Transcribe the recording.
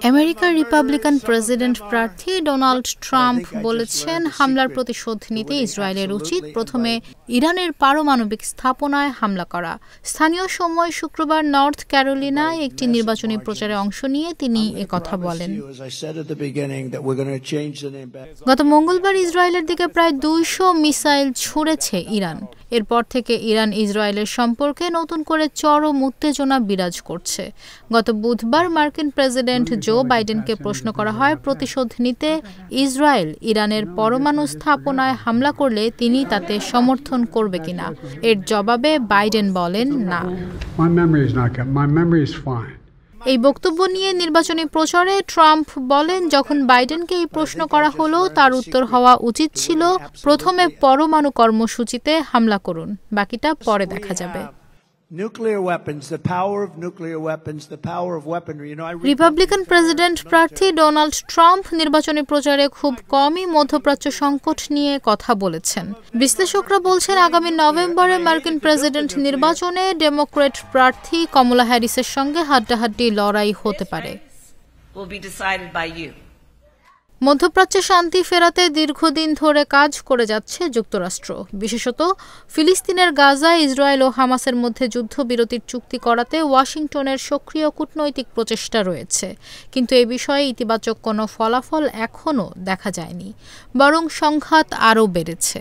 আমেরিকার Republican president প্রার্থী Donald Trump বলেছেন, হামলার প্রতিশোধ নিতে ইসরায়েলের উচিত প্রথমে ইরানের পারমাণবিক স্থাপনায় হামলা করা। স্থানীয় সময় শুক্রবার নর্থ ক্যারোলিনায় একটি নির্বাচনী প্রচারে অংশ নিয়ে তিনি একথা বলেন। গত মঙ্গলবার ইসরায়েলের দিকে প্রায় ২০০ মিসাইল ছুড়েছে ইরান। এরপর থেকে ইরান ইসরায়েলের সম্পর্কে নতুন করে চরম উত্তেজনা বিরাজ করছে। গত বুধবার মার্কিন প্রেসিডেন্ট জো বাইডেনকে প্রশ্ন করা হয়, প্রতিশোধ নিতে ইসরায়েল ইরানের পরমাণু স্থাপনায় হামলা করলে তিনি তাতে সমর্থন করবে কিনা। এর জবাবে বাইডেন বলেন, না। এই বক্তব্য নিয়ে নির্বাচনী প্রচারে ট্রাম্প বলেন, যখন বাইডেনকে এই প্রশ্ন করা হলো, তার উত্তর হওয়া উচিত ছিল, প্রথমে পরমাণু কর্মসূচিতে হামলা করুন, বাকিটা পরে দেখা যাবে। রিপাবলিকান প্রেসিডেন্ট প্রার্থী ডোনাল্ড ট্রাম্প নির্বাচনী প্রচারে খুব কমই মধ্যপ্রাচ্য সংকট নিয়ে কথা বলেছেন। বিশ্লেষকরা বলছেন, আগামী নভেম্বরে মার্কিন প্রেসিডেন্ট নির্বাচনে ডেমোক্র্যাট প্রার্থী কমলা হ্যারিসের সঙ্গে হাড্ডাহাড্ডি লড়াই হতে পারে। মধ্যপ্রাচ্যে শান্তি ফেরাতে দীর্ঘদিন ধরে কাজ করে যাচ্ছে যুক্তরাষ্ট্র। বিশেষত ফিলিস্তিনের গাজায় ইসরায়েল ও হামাসের মধ্যে যুদ্ধবিরতির চুক্তি করাতে ওয়াশিংটনের সক্রিয় কূটনৈতিক প্রচেষ্টা রয়েছে। কিন্তু এ বিষয়ে ইতিবাচক কোনো ফলাফল এখনও দেখা যায়নি, বরং সংঘাত আরও বেড়েছে।